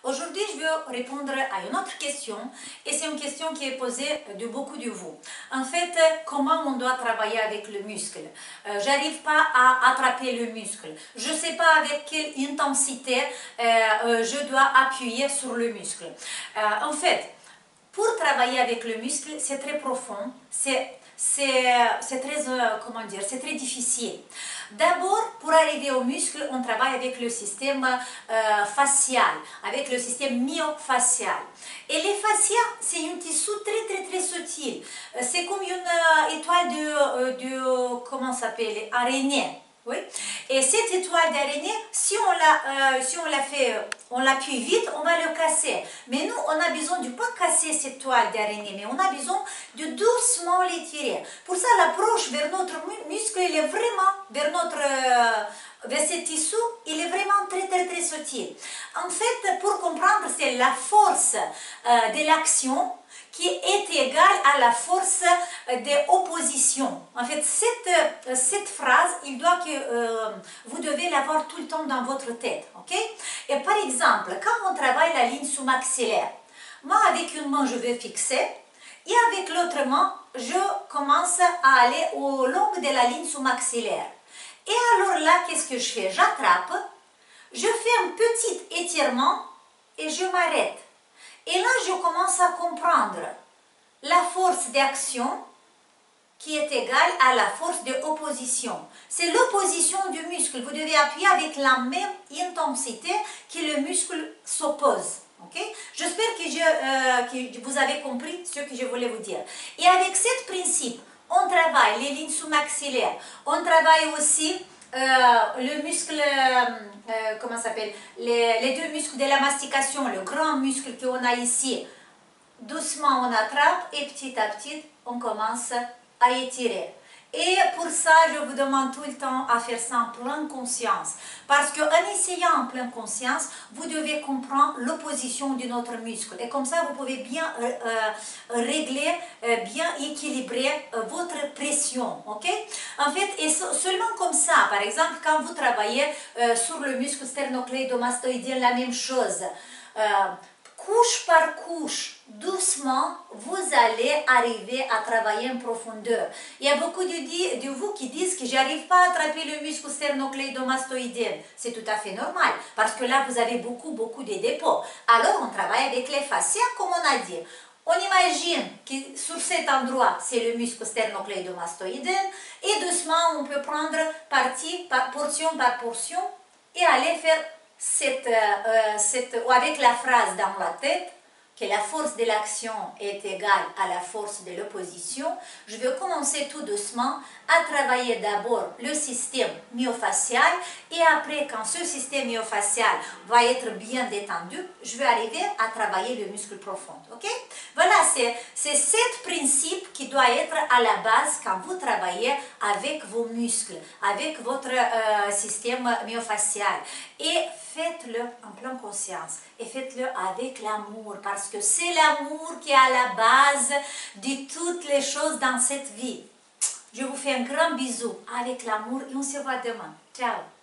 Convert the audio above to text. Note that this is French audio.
Aujourd'hui, je vais répondre à une autre question et c'est une question qui est posée de beaucoup de vous. En fait, comment on doit travailler avec le muscle? J'arrive pas à attraper le muscle. Je sais pas avec quelle intensité je dois appuyer sur le muscle. En fait, pour travailler avec le muscle, c'est très profond, c'est très, comment dire, c'est très difficile. D'abord, pour arriver au muscle, on travaille avec le système facial, avec le système myofascial. Et les fascias, c'est un tissu très subtil. C'est comme une étoile comment ça s'appelle, araignée. Oui. Et cette étoile d'araignée, si on l'appuie vite, on va le casser. Mais nous, on a besoin de ne pas casser cette toile d'araignée, mais on a besoin de doucement l'étirer. Pour ça, l'approche vers notre muscle, il est vraiment, vers ce tissu, il est vraiment très subtil. En fait, pour comprendre, c'est la force de l'action qui est égale à la force de opposition. En fait, cette phrase, vous devez l'avoir tout le temps dans votre tête. Okay? Et par exemple, quand on travaille la ligne sous-maxillaire, moi, avec une main, je vais fixer, et avec l'autre main, je commence à aller au long de la ligne sous-maxillaire. Et alors là, qu'est-ce que je fais? J'attrape, je fais un petit étirement et je m'arrête. Et là, je commence à comprendre la force d'action qui est égale à la force d'opposition. C'est l'opposition du muscle. Vous devez appuyer avec la même intensité que le muscle s'oppose. Okay? J'espère que vous avez compris ce que je voulais vous dire. Et avec ce principe, on travaille les lignes sous-maxillaires. On travaille aussi le muscle, comment ça s'appelle, les deux muscles de la mastication, le grand muscle qu'on a ici. Doucement on attrape et petit à petit on commence à étirer. Et pour ça, je vous demande tout le temps à faire ça en pleine conscience. Parce qu'en essayant en pleine conscience, vous devez comprendre l'opposition de notre muscle. Et comme ça, vous pouvez bien régler, bien équilibrer votre pression. Okay? En fait, et seulement comme ça, par exemple, quand vous travaillez sur le muscle sternocleidomastoïdien, la même chose. Couche par couche, doucement, vous allez arriver à travailler en profondeur. Il y a beaucoup de vous qui disent que j'arrive pas à attraper le muscle sternocleidomastoïdien. C'est tout à fait normal, parce que là, vous avez beaucoup de dépôts. Alors, on travaille avec les fascias, comme on a dit. On imagine que sur cet endroit, c'est le muscle sternocleidomastoïdien, et doucement, on peut prendre portion par portion, et aller faire avec la phrase dans la tête, que la force de l'action est égale à la force de l'opposition, je vais commencer tout doucement à travailler d'abord le système myofascial et après, quand ce système myofascial va être bien détendu, je vais arriver à travailler le muscle profond. Okay? Voilà, c'est ce principe qui doit être à la base quand vous travaillez avec vos muscles, avec votre système myofascial. Et faites-le en pleine conscience et faites-le avec l'amour parce que c'est l'amour qui est à la base de toutes les choses dans cette vie. Je vous fais un grand bisou avec l'amour et on se voit demain. Ciao!